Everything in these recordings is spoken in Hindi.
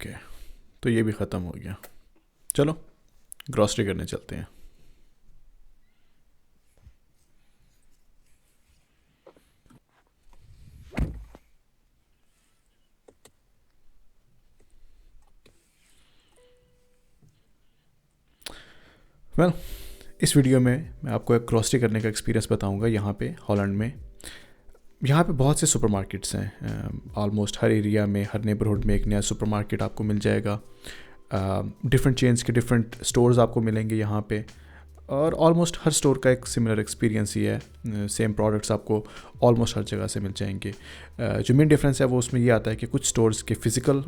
ओके, तो ये भी ख़त्म हो गया। चलो ग्रॉसरी करने चलते हैं। वेल इस वीडियो में मैं आपको एक ग्रॉसरी करने का एक्सपीरियंस बताऊंगा यहाँ पे हॉलैंड में। यहाँ पे बहुत से सुपरमार्केट्स हैं, ऑलमोस्ट हर एरिया में, हर नेबरहुड में एक नया सुपरमार्केट आपको मिल जाएगा। डिफरेंट चेन्स के डिफरेंट स्टोर्स आपको मिलेंगे यहाँ पे, और ऑलमोस्ट हर स्टोर का एक सिमिलर एक्सपीरियंस ही है। सेम प्रोडक्ट्स आपको ऑलमोस्ट हर जगह से मिल जाएंगे। जो मेन डिफरेंस है वो उसमें ये आता है कि कुछ स्टोर्स के फिज़िकल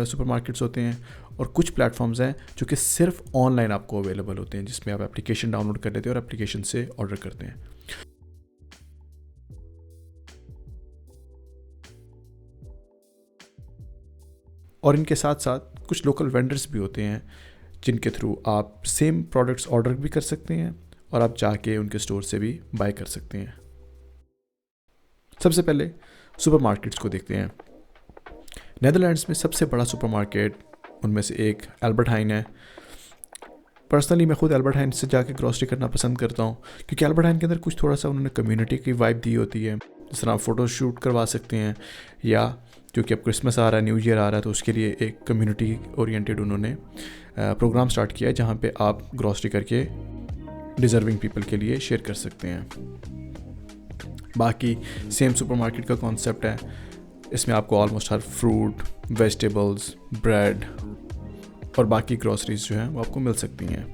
सुपरमार्केट्स होते हैं और कुछ प्लेटफॉर्म्स हैं जो कि सिर्फ ऑनलाइन आपको अवेलेबल होते हैं, जिसमें आप एप्लीकेशन डाउनलोड कर लेते हैं और एप्लीकेशन से ऑर्डर करते हैं। और इनके साथ साथ कुछ लोकल वेंडर्स भी होते हैं जिनके थ्रू आप सेम प्रोडक्ट्स ऑर्डर भी कर सकते हैं और आप जाके उनके स्टोर से भी बाय कर सकते हैं। सबसे पहले सुपरमार्केट्स को देखते हैं। नेदरलैंड्स में सबसे बड़ा सुपरमार्केट उनमें से एक एल्बर्ट हाइन है। पर्सनली मैं खुद एल्बर्ट हाइन से जाके ग्रॉसरी करना पसंद करता हूँ, क्योंकि एल्बर्ट हाइन के अंदर कुछ थोड़ा सा उन्होंने कम्युनिटी की वाइब दी होती है। जिस तरह आप फ़ोटो शूट करवा सकते हैं, या क्योंकि अब क्रिसमस आ रहा है, न्यू ईयर आ रहा है, तो उसके लिए एक कम्युनिटी ओरिएंटेड उन्होंने प्रोग्राम स्टार्ट किया है जहाँ पे आप ग्रॉसरी करके डिज़र्विंग पीपल के लिए शेयर कर सकते हैं। बाकी सेम सुपरमार्केट का कॉन्सेप्ट है। इसमें आपको ऑलमोस्ट हर फ्रूट, वेजिटेबल्स, ब्रेड और बाकी ग्रॉसरीज जो हैं वो आपको मिल सकती हैं।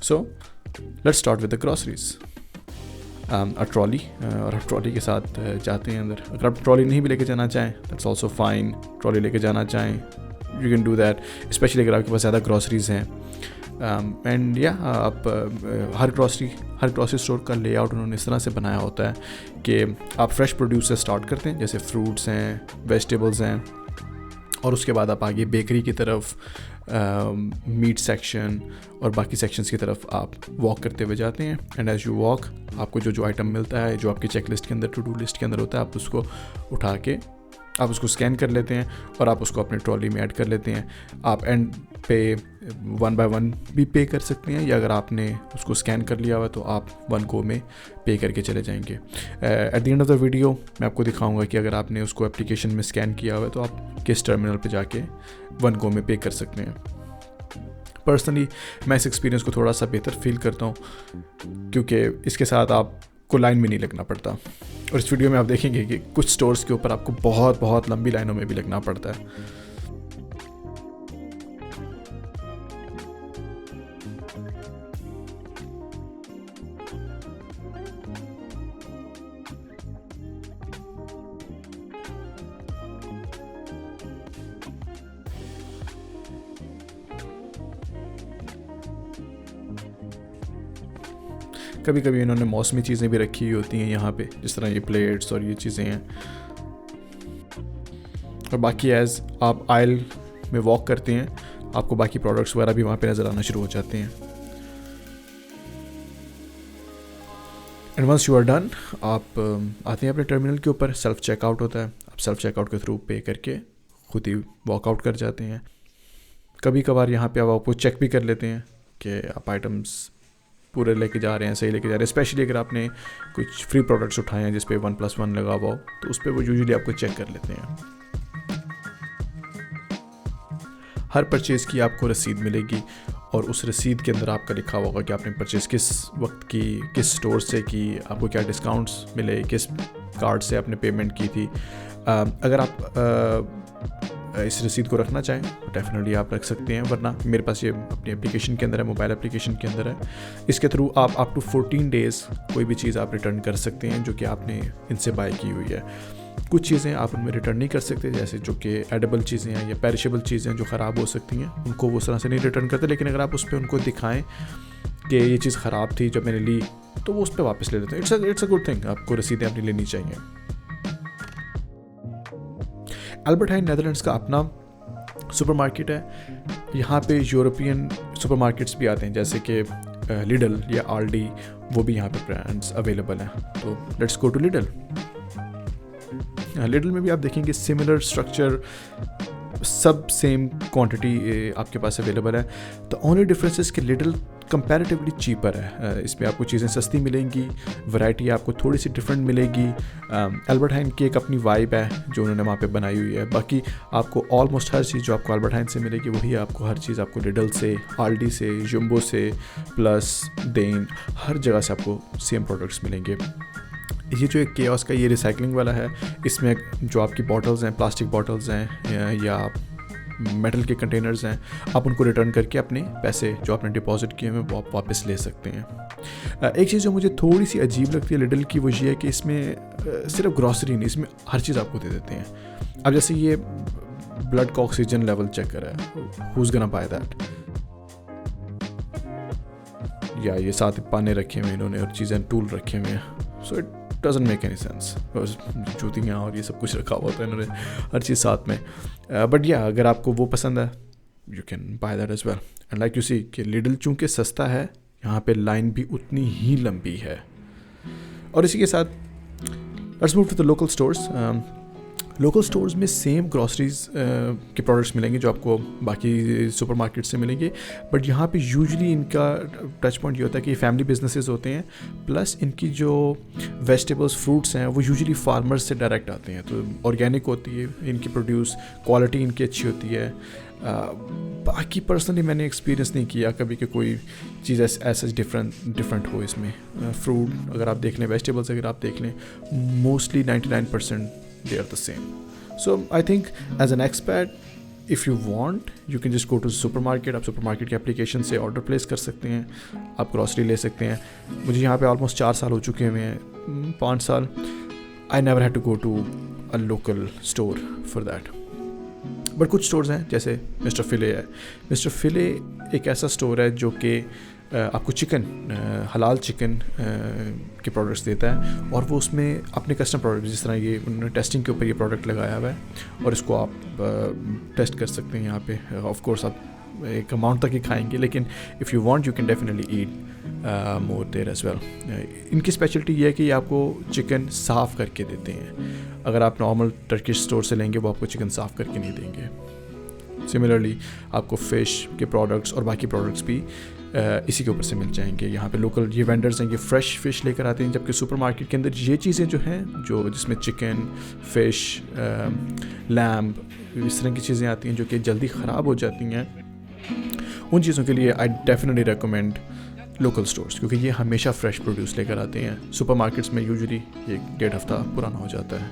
So let's start with the groceries. Trolley, और आप ट्रॉली के साथ जाते हैं अंदर। अगर आप ट्रॉली नहीं भी लेके जाना चाहें दैट्स ऑल्सो फाइन। ट्रॉली लेके जाना चाहें you can do that, specially अगर आपके पास ज़्यादा ग्रॉसरीज हैं। एंड या आप हर ग्रॉसरी स्टोर का लेआउट उन्होंने इस तरह से बनाया होता है कि आप फ्रेश प्रोड्यूस से स्टार्ट करते हैं, जैसे फ्रूट्स हैं, वेजिटेबल्स हैं, और उसके बाद आप आगे बेकरी की तरफ, मीट सेक्शन और बाकी सेक्शंस की तरफ आप वॉक करते हुए जाते हैं। एंड एज यू वॉक आपको जो आइटम मिलता है, जो आपकी चेक लिस्ट के अंदर, टू डू लिस्ट के अंदर होता है, आप उसको उठा के आप उसको स्कैन कर लेते हैं और आप उसको अपने ट्रॉली में ऐड कर लेते हैं। आप एंड पे 1 बाय 1 भी पे कर सकते हैं, या अगर आपने उसको स्कैन कर लिया हुआ तो आप 1 गो में पे करके चले जाएंगे। At the end of the video मैं आपको दिखाऊंगा कि अगर आपने उसको एप्लीकेशन में स्कैन किया हुआ है तो आप किस टर्मिनल पे जाके 1 गो में पे कर सकते हैं। पर्सनली मैं इस एक्सपीरियंस को थोड़ा सा बेहतर फील करता हूँ, क्योंकि इसके साथ आपको लाइन में नहीं लगना पड़ता। और इस वीडियो में आप देखेंगे कि कुछ स्टोर्स के ऊपर आपको बहुत बहुत लंबी लाइनों में भी लगना पड़ता है। कभी कभी इन्होंने मौसमी चीज़ें भी रखी हुई होती हैं यहाँ पे, जिस तरह ये प्लेट्स और ये चीज़ें हैं। और बाकी एज आप आयल में वॉक करते हैं आपको बाकी प्रोडक्ट्स वगैरह भी वहाँ पे नज़र आना शुरू हो जाते हैं। And once you are done, आप आते हैं अपने टर्मिनल के ऊपर। सेल्फ चेकआउट होता है, आप सेल्फ चेकआउट के थ्रू पे करके खुद ही वॉकआउट कर जाते हैं। कभी कभार यहाँ पे आप आपको चेक भी कर लेते हैं कि आप आइटम्स पूरे लेके जा रहे हैं, सही लेके जा रहे हैं। स्पेशली अगर आपने कुछ फ्री प्रोडक्ट्स उठाए हैं जिस पे 1+1 लगा हुआ हो, तो उस पर वो यूजुअली आपको चेक कर लेते हैं। हर परचेज़ की आपको रसीद मिलेगी और उस रसीद के अंदर आपका लिखा होगा कि आपने परचेज़ किस वक्त की, किस स्टोर से की, आपको क्या डिस्काउंट्स मिले, किस कार्ड से आपने पेमेंट की थी। अगर आप इस रसीद को रखना चाहें तो डेफिनेटली आप रख सकते हैं, वरना मेरे पास ये अपनी एप्लीकेशन के अंदर है, मोबाइल एप्लीकेशन के अंदर है। इसके थ्रू आप अप टू 14 डेज़ कोई भी चीज़ आप रिटर्न कर सकते हैं जो कि आपने इनसे बाय की हुई है। कुछ चीज़ें आप उनमें रिटर्न नहीं कर सकते, जैसे जो कि एडिबल चीज़ें हैं या पेरिशेबल चीज़ें जो ख़राब हो सकती हैं, उनको वो उस तरह से नहीं रिटर्न करते। लेकिन अगर आप उस पर उनको दिखाएं कि ये चीज़ ख़राब थी जब मैंने ली, तो वो उस पर वापस ले लेते हैं। इट्स अ गुड थिंग, आपको रसीदें अपनी लेनी चाहिए। अल्बर्ट हाइन नेदरलैंड्स का अपना सुपरमार्केट है। यहाँ पे यूरोपियन सुपरमार्केट्स भी आते हैं जैसे कि लिडल या आल्डी, वो भी यहाँ पे ब्रांड्स अवेलेबल हैं। तो let's go to Lidl. Lidl में भी आप देखेंगे सिमिलर स्ट्रक्चर, सब सेम क्वांटिटी आपके पास अवेलेबल है। द ओनली डिफरेंस इज कि लिडल कंपैरेटिवली चीपर है, इसमें आपको चीज़ें सस्ती मिलेंगी, वैरायटी आपको थोड़ी सी डिफरेंट मिलेगी। अल्बर्ट हाइन की एक अपनी वाइब है जो उन्होंने वहाँ पे बनाई हुई है। बाकी आपको ऑलमोस्ट हर चीज़ जो आपको अल्बर्ट हाइन से मिलेगी वही आपको हर चीज़ आपको लिडल से, आल्डी से, जंबो से, प्लस देन हर जगह से आपको सेम प्रोडक्ट्स मिलेंगे। ये जो एक केओस का ये रिसाइकलिंग वाला है, इसमें जो आपकी बॉटल्स हैं, प्लास्टिक बॉटल्स हैं या मेटल के कंटेनर्स हैं, आप उनको रिटर्न करके अपने पैसे जो आपने डिपॉजिट किए हैं वो आप वापस ले सकते हैं। एक चीज़ जो मुझे थोड़ी सी अजीब लगती है लिडल की वो ये है कि इसमें सिर्फ ग्रॉसरी नहीं, इसमें हर चीज़ आपको दे देते हैं। अब जैसे ये ब्लड का ऑक्सीजन लेवल चेक कर रहा है, who is gonna by that, या ये साथ पाने रखे हुए इन्होंने और चीज़ें टूल रखे हुए हैं। So it doesn't make any sense. जूतियाँ और ये सब कुछ रखा हुआ था इन्होंने, हर चीज़ साथ में। बट या अगर आपको वो पसंद है you can buy that as well. And like you see कि लिडल चूँकि सस्ता है, यहाँ पे लाइन भी उतनी ही लंबी है। और इसी के साथ let's move to the local stores. Local stores में सेम ग्रॉसरीज के प्रोडक्ट्स मिलेंगे जो आपको बाकी सुपरमार्केट से मिलेंगे, बट यहाँ पे यूजुअली इनका टच पॉइंट ये होता है कि फैमिली बिजनेसेस होते हैं, प्लस इनकी जो वेजिटेबल्स फ्रूट्स हैं वो यूजुअली फार्मर्स से डायरेक्ट आते हैं, तो ऑर्गेनिक होती है इनकी प्रोड्यूस, क्वालिटी इनकी अच्छी होती है। बाकी पर्सनली मैंने एक्सपीरियंस नहीं किया कभी कि कोई चीज़ ऐसा डिफरेंट हो इसमें। फ्रूट अगर आप देख लें, वेजिटेबल्स अगर आप देख लें, mostly 99% they are the same. So I think as an expat, if you want, you can just go to supermarket. आप सुपरमार्केट के एप्लीकेशन से ऑर्डर प्लेस कर सकते हैं, आप ग्रॉसरी ले सकते हैं। मुझे यहाँ पे ऑलमोस्ट 4 साल हो चुके हुए हैं, 5 साल। I never had to go to a local store for that. But कुछ स्टोर्स हैं जैसे मिस्टर फिले है। मिस्टर फिले एक ऐसा स्टोर है जो कि आपको चिकन, हलाल चिकन के प्रोडक्ट्स देता है, और वो उसमें अपने कस्टम प्रोडक्ट, जिस तरह ये उन्होंने टेस्टिंग के ऊपर ये प्रोडक्ट लगाया हुआ है और इसको आप टेस्ट कर सकते हैं यहाँ पे। ऑफ कोर्स आप एक अमाउंट तक ही खाएंगे, लेकिन if you want you can definitely eat more there as well. इनकी स्पेशलिटी ये है कि आपको चिकन साफ़ करके देते हैं। अगर आप नॉर्मल टर्किश स्टोर से लेंगे वो आपको चिकन साफ़ करके नहीं देंगे। सिमिलरली आपको फ़िश के प्रोडक्ट्स और बाकी प्रोडक्ट्स भी इसी के ऊपर से मिल जाएंगे। यहाँ पे लोकल ये वेंडर्स हैं, ये फ्रेश फ़िश लेकर आते हैं, जबकि सुपरमार्केट के अंदर ये चीज़ें जो हैं जो जिसमें चिकन, फ़िश, लैम्ब, इस तरह की चीज़ें आती हैं जो कि जल्दी ख़राब हो जाती हैं, उन चीज़ों के लिए I definitely recommend local stores, क्योंकि ये हमेशा फ्रेश प्रोड्यूस लेकर आते हैं। सुपरमार्केट्स में यूजुअली 1-1.5 हफ्ता पुराना हो जाता है।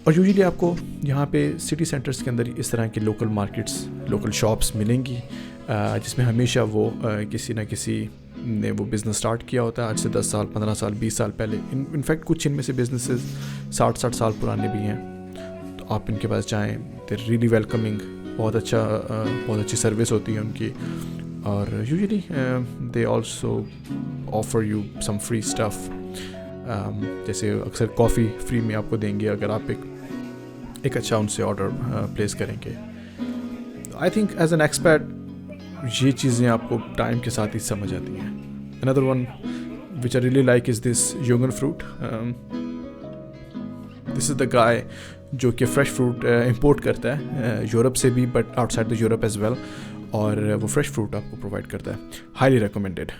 और यूजुअली आपको यहाँ पे सिटी सेंटर्स के अंदर इस तरह की लोकल मार्केट्स, लोकल शॉप्स मिलेंगी जिसमें हमेशा वो किसी ना किसी ने वो बिज़नेस स्टार्ट किया होता है आज से 10 साल, 15 साल, 20 साल पहले। इनफैक्ट कुछ इनमें से बिजनेसेस 60 साल पुराने भी हैं। तो आप इनके पास जाएँ, दे रियली वेलकमिंग, बहुत अच्छी सर्विस होती है उनकी। और usually they also offer you some free stuff, जैसे अक्सर कॉफ़ी फ्री में आपको देंगे अगर आप एक अच्छा उनसे ऑर्डर प्लेस करेंगे। I think as an expert ये चीज़ें आपको टाइम के साथ ही समझ आती हैं। Another one which I really like is this Yugen fruit. This is the guy जो कि फ्रेश फ्रूट इंपोर्ट करता है यूरोप से भी, but outside the Europe as well, और वो फ्रेश फ्रूट आपको प्रोवाइड करता है। Highly recommended.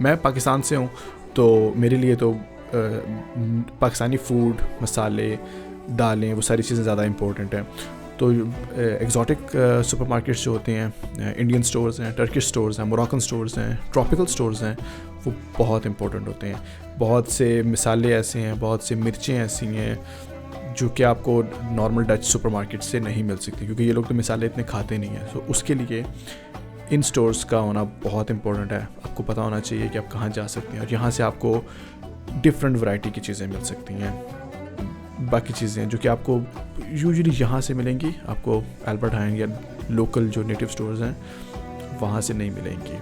मैं पाकिस्तान से हूँ, तो मेरे लिए तो पाकिस्तानी फूड, मसाले, दालें, वो सारी चीज़ें ज़्यादा इम्पोर्टेंट हैं। तो एग्जॉटिक सुपरमार्केट्स जो होते हैं, इंडियन स्टोर्स हैं, टर्किश स्टोर्स हैं, मोरक्कन स्टोर्स हैं, ट्रॉपिकल स्टोर्स हैं, वो बहुत इंपॉर्टेंट होते हैं। बहुत से मिसाले ऐसे हैं, बहुत से मिर्चें ऐसी हैं जो कि आपको नॉर्मल डच सुपरमार्केट से नहीं मिल सकती, क्योंकि ये लोग तो मिसाले इतने खाते नहीं हैं। तो उसके लिए इन स्टोर्स का होना बहुत इंपॉर्टेंट है। आपको पता होना चाहिए कि आप कहाँ जा सकते हैं, और यहाँ से आपको डिफरेंट वैरायटी की चीज़ें मिल सकती हैं। बाकी चीज़ें जो कि आपको यूजुअली यहाँ से मिलेंगी, आपको अल्बर्ट हाइन या लोकल जो नेटिव स्टोर्स हैं वहाँ से नहीं मिलेंगी।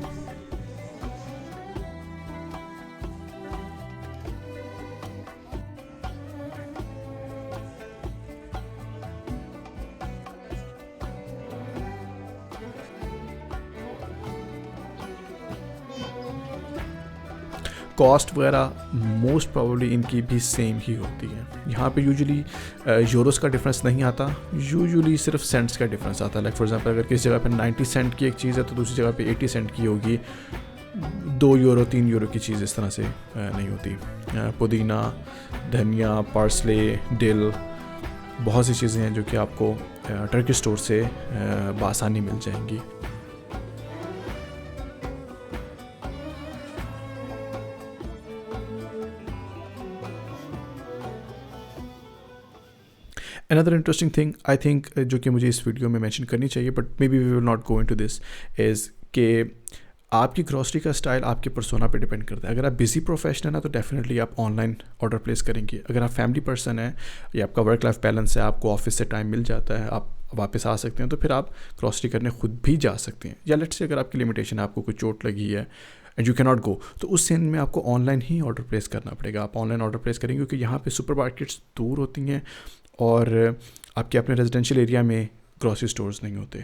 कॉस्ट वगैरह मोस्ट प्रोबेबली इनकी भी सेम ही होती है। यहाँ पे यूजुअली यूरोस का डिफरेंस नहीं आता, यूजुअली सिर्फ सेंट्स का डिफरेंस आता है। लाइक फॉर एग्जांपल अगर किसी जगह पे 90 सेंट की एक चीज़ है तो दूसरी जगह पे 80 सेंट की होगी। 2 यूरो 3 यूरो की चीज़ इस तरह से नहीं होती। पुदीना, धनिया, पार्सले, डिल, बहुत सी चीज़ें हैं जो कि आपको टर्किश स्टोर से बआसानी मिल जाएंगी। Another interesting thing I think जो कि मुझे इस वीडियो में मेंशन करनी चाहिए, but maybe we will not go into this, is कि आपकी ग्रॉसरी का स्टाइल आपके पर्सोना पे डिपेंड करता है। अगर आप बिजी प्रोफेशनल हैं तो डेफिनेटली आप ऑनलाइन ऑर्डर प्लेस करेंगे। अगर आप फैमिली पर्सन हैं या आपका वर्क लाइफ बैलेंस है, आपको ऑफिस से टाइम मिल जाता है, आप वापस आ सकते हैं, तो फिर आप ग्रॉसरी करने खुद भी जा सकते हैं। या लेट्स से अगर आपकी लिमिटेशन है, आपको कोई चोट लगी है and you can not go, तो उस सीन में आपको ऑनलाइन ही ऑर्डर प्लेस करना पड़ेगा। आप ऑनलाइन ऑर्डर प्लेस करेंगे क्योंकि यहाँ पे सुपरमार्केट्स दूर होती हैं और आपके अपने रेजिडेंशियल एरिया में ग्रॉसरी स्टोर्स नहीं होते।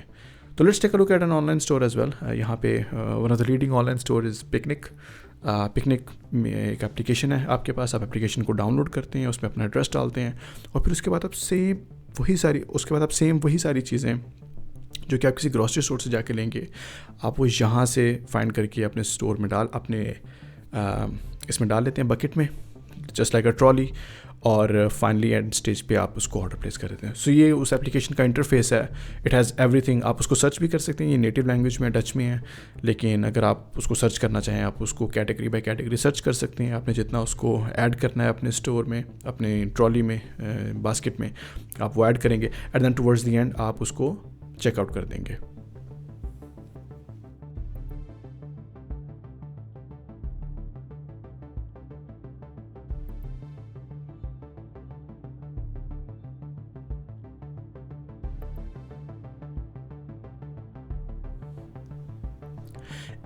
तो let's take a look at an online store as well. यहाँ पे one of the leading online store is Picnic. Picnic में एक एप्लीकेशन है आपके पास, आप एप्लीकेशन को डाउनलोड करते हैं, उसमें अपना एड्रेस डालते हैं और फिर उसके बाद आप सेम वही सारी चीज़ें जो कि आप किसी ग्रॉसरी स्टोर से जाके लेंगे, आप वो यहाँ से फाइंड करके अपने स्टोर में इसमें डाल लेते हैं बकेट में, जस्ट लाइक अ ट्रॉली, और फाइनली एंड स्टेज पे आप उसको ऑर्डर प्लेस कर देते हैं। सो ये उस एप्लीकेशन का इंटरफेस है। It has everything. आप उसको सर्च भी कर सकते हैं, ये नेटिव लैंग्वेज में डच में है, लेकिन अगर आप उसको सर्च करना चाहें आप उसको कैटेगरी बाय कैटेगरी सर्च कर सकते हैं। आपने जितना उसको ऐड करना है अपने स्टोर में, अपने ट्रॉली में, बास्केट में, आप वो ऐड करेंगे and then towards the end आप उसको चेकआउट कर देंगे।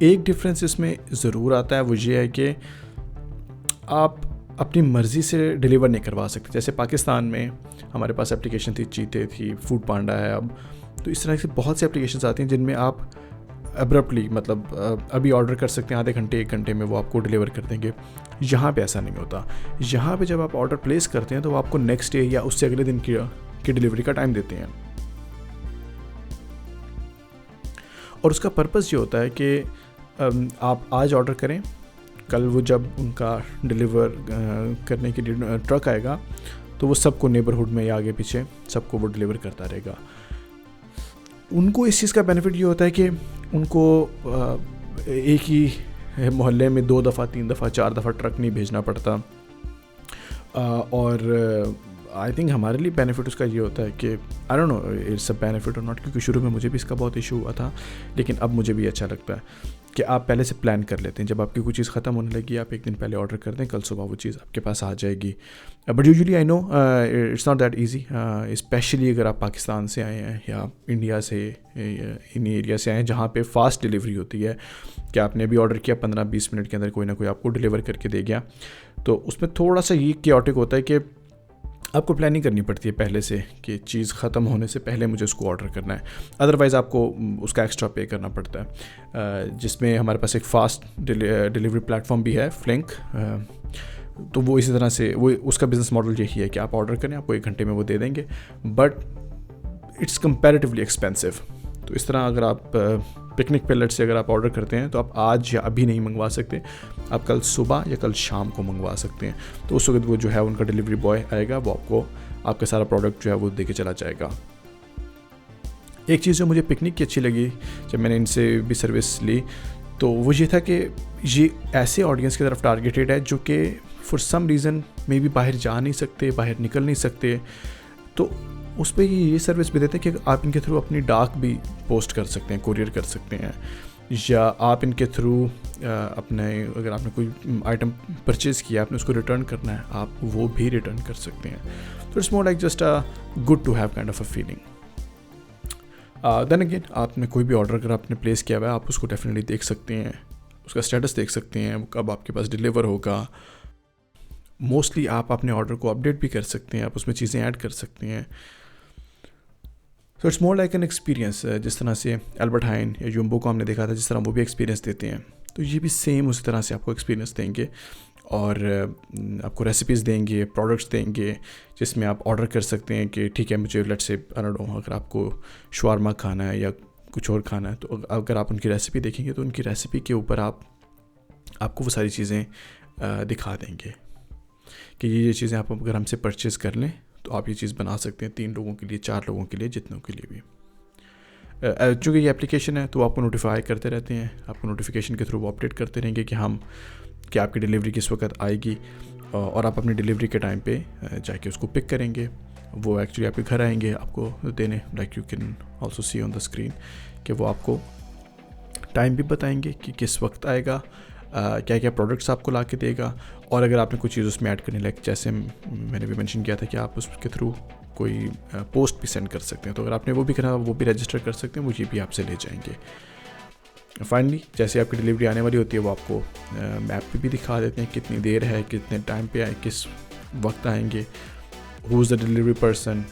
एक डिफरेंस इसमें ज़रूर आता है, वो ये है कि आप अपनी मर्ज़ी से डिलीवर नहीं करवा सकते। जैसे पाकिस्तान में हमारे पास एप्लीकेशन थी, चीते थी, फूड पांडा है अब, तो इस तरह से बहुत सी एप्लीकेशंस आती हैं जिनमें आप अब्रप्टली मतलब अभी ऑर्डर कर सकते हैं, आधे घंटे 1 घंटे में वो आपको डिलीवर कर देंगे। यहाँ पे ऐसा नहीं होता। यहाँ पे जब आप ऑर्डर प्लेस करते हैं तो वो आपको नेक्स्ट डे या उससे अगले दिन की डिलीवरी का टाइम देते हैं। और उसका पर्पस ये होता है कि आप आज ऑर्डर करें, कल वो जब उनका डिलीवर करने के लिए ट्रक आएगा तो वो सबको नेबरहुड में या आगे पीछे सबको वो डिलीवर करता रहेगा। उनको इस चीज़ का बेनिफिट ये होता है कि उनको एक ही मोहल्ले में 2 दफ़ा 3 दफ़ा 4 दफ़ा ट्रक नहीं भेजना पड़ता। और आई थिंक हमारे लिए बेनिफिट उसका ये होता है कि I don't know it's a benefit और नॉट, क्योंकि शुरू में मुझे भी इसका बहुत इशू हुआ था, लेकिन अब मुझे भी अच्छा लगता है कि आप पहले से प्लान कर लेते हैं। जब आपकी कोई चीज़ ख़त्म होने लगी, आप 1 दिन पहले ऑर्डर कर दें, कल सुबह वो चीज़ आपके पास आ जाएगी। But usually I know it's not that easy, specially अगर आप पाकिस्तान से आए हैं या इंडिया से, इन एरिया से आए हैं जहाँ पे फास्ट डिलीवरी होती है कि आपने अभी ऑर्डर किया 15-20 मिनट के अंदर कोई ना कोई आपको डिलीवर करके दे गया। तो उसमें थोड़ा सा ये केओटिक होता है कि आपको प्लानिंग करनी पड़ती है पहले से कि चीज़ ख़त्म होने से पहले मुझे उसको ऑर्डर करना है, अदरवाइज़ आपको उसका एक्स्ट्रा पे करना पड़ता है। जिसमें हमारे पास एक फ़ास्ट डिलीवरी प्लेटफॉर्म भी है, फ्लिंक। तो वो इसी तरह से वो उसका बिज़नेस मॉडल यही है कि आप ऑर्डर करें, आपको 1 घंटे में वो दे देंगे, बट इट्स कंपैरेटिवली एक्सपेंसिव। तो इस तरह अगर आप पिकनिक पैलेट से अगर आप ऑर्डर करते हैं तो आप आज या अभी नहीं मंगवा सकते, आप कल सुबह या कल शाम को मंगवा सकते हैं। तो उस वक्त वो जो है उनका डिलीवरी बॉय आएगा, वो आपको आपका सारा प्रोडक्ट जो है वो दे के चला जाएगा। एक चीज़ जो मुझे पिकनिक की अच्छी लगी जब मैंने इनसे भी सर्विस ली, तो वो ये था कि ये ऐसे ऑडियंस की तरफ टारगेटेड है जो कि for some reason maybe बाहर जा नहीं सकते, बाहर निकल नहीं सकते, तो उस पर ये सर्विस भी देते हैं कि आप इनके थ्रू अपनी डाक भी पोस्ट कर सकते हैं, कुरियर कर सकते हैं, या आप इनके थ्रू अपने अगर आपने कोई आइटम परचेज़ किया, आपने उसको रिटर्न करना है, आप वो भी रिटर्न कर सकते हैं। तो it's more like just a good to have kind of a feeling. Then again आपने कोई भी ऑर्डर अगर आपने प्लेस किया हुआ है, आप उसको डेफिनेटली देख सकते हैं, उसका स्टेटस देख सकते हैं, कब आपके पास डिलीवर होगा। मोस्टली आप अपने ऑर्डर को अपडेट भी कर सकते हैं, आप उसमें चीज़ें ऐड कर सकते हैं। So it's more like an experience. जिस तरह से अल्बर्ट हाइन या जुम्बो को हमने देखा था, जिस तरह वो भी एक्सपीरियंस देते हैं, तो ये भी सेम उसी तरह से आपको एक्सपीरियंस देंगे और आपको रेसिपीज़ देंगे, प्रोडक्ट्स देंगे जिसमें आप ऑर्डर कर सकते हैं कि ठीक है मुझे let's say I don't know अगर आपको शवारमा खाना है या कुछ और खाना है, तो अगर आप उनकी रेसिपी देखेंगे तो उनकी रेसिपी के ऊपर आपको वो सारी चीज़ें दिखा देंगे कि ये चीज़ें आप अगर हमसे परचेज़ कर लें तो आप ये चीज़ बना सकते हैं 3 लोगों के लिए, 4 लोगों के लिए, जितनों के लिए भी। चूँकि ये एप्लीकेशन है तो आपको नोटिफाई करते रहते हैं, आपको नोटिफिकेशन के थ्रू वो अपडेट करते रहेंगे कि आपकी डिलीवरी किस वक्त आएगी और आप अपनी डिलीवरी के टाइम पे जाके उसको पिक करेंगे। वो एक्चुअली आपके घर आएंगे आपको देने, like you can also C on the screen कि वो आपको टाइम भी बताएंगे कि किस वक्त आएगा, क्या क्या प्रोडक्ट्स आपको ला के देगा, और अगर आपने कुछ चीज़ उसमें ऐड करनी, लाइक जैसे मैंने भी मेंशन किया था कि आप उसके थ्रू कोई पोस्ट भी सेंड कर सकते हैं, तो अगर आपने वो भी करना वो भी रजिस्टर कर सकते हैं, वो ये भी आपसे ले जाएंगे। फाइनली जैसे आपकी डिलीवरी आने वाली होती है वो आपको मैप पे भी दिखा देते हैं कितनी देर है, कितने टाइम पे आए, किस वक्त आएंगे, who is the delivery person,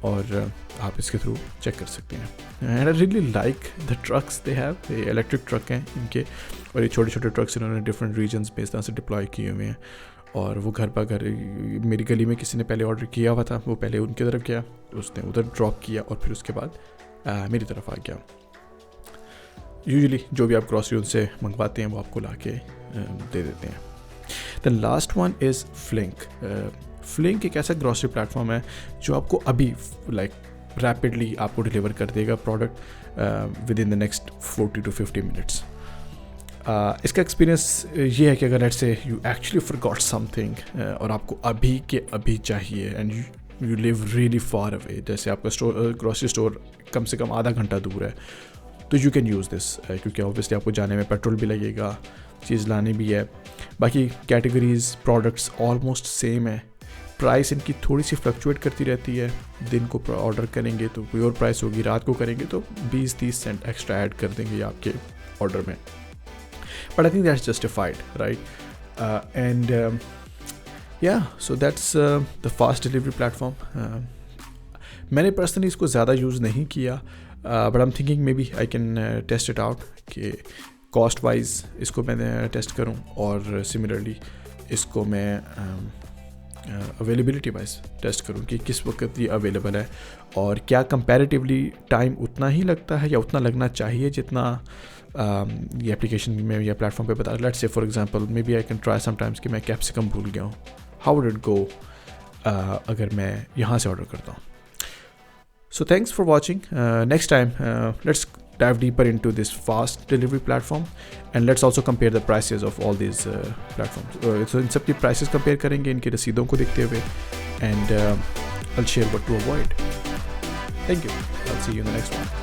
और आप इसके थ्रू चेक कर सकते हैं। And I really like the trucks they have, ये इलेक्ट्रिक ट्रक हैं इनके, और ये छोटे छोटे ट्रक्स इन्होंने डिफरेंट रीजन्स पे इस तरह से डिप्लॉय किए हुए हैं, और वो घर पर घर मेरी गली में किसी ने पहले ऑर्डर किया हुआ था, वो पहले उनकी तरफ गया, उसने उधर ड्रॉप किया और फिर उसके बाद मेरी तरफ आ गया। यूजुअली जो भी आप ग्रॉसरी उनसे मंगवाते हैं वो आपको ला के दे देते हैं। The last one is Flink. Flink एक ऐसा ग्रॉसरी प्लेटफॉर्म है जो आपको अभी लाइक रैपिडली आपको डिलीवर कर देगा product with in the next 40 to 50 minutes. इसका एक्सपीरियंस ये है कि अगर let's say you actually forgot something और आपको अभी के अभी चाहिए and you live really far away, जैसे आपका ग्रॉसरी स्टोर कम से कम आधा घंटा दूर है, तो यू कैन यूज़ दिस, क्योंकि ऑब्वियसली आपको जाने में पेट्रोल भी लगेगा, चीज़ लानी भी है, बाकी कैटेगरीज प्रोडक्ट्स ऑलमोस्ट सेम है, प्राइस इनकी थोड़ी सी फ्लक्चुएट करती रहती है, दिन को ऑर्डर करेंगे तो कोई और प्राइस होगी, रात को करेंगे तो 20-30 सेंट एक्स्ट्रा ऐड कर देंगे आपके ऑर्डर में, but I think that's justified, right? And या so that's the fast delivery platform. मैंने पर्सनली इसको ज़्यादा यूज़ नहीं किया, but I am thinking maybe I can test it out कि कॉस्ट वाइज इसको मैं टेस्ट करूं, और सिमिलरली इसको मैं अवेलेबिलिटी वाइज टेस्ट करूं कि किस वक्त ये अवेलेबल है, और क्या कंपैरेटिवली टाइम उतना ही लगता है या उतना लगना चाहिए जितना ये एप्लीकेशन में या प्लेटफॉर्म पे बता। Let's say for example maybe I can try sometimes कि मैं कैप्सिकम भूल गया हूँ, हाउ वुड इट गो अगर मैं यहाँ से ऑर्डर करता हूँ। So thanks for watching. Next time, let's dive deeper into this fast delivery platform, and let's also compare the prices of all these platforms. So इन सब की prices compare करेंगे इनकी रसीदों को देखते हुए, and I'll share what to avoid. Thank you. I'll see you in the next one.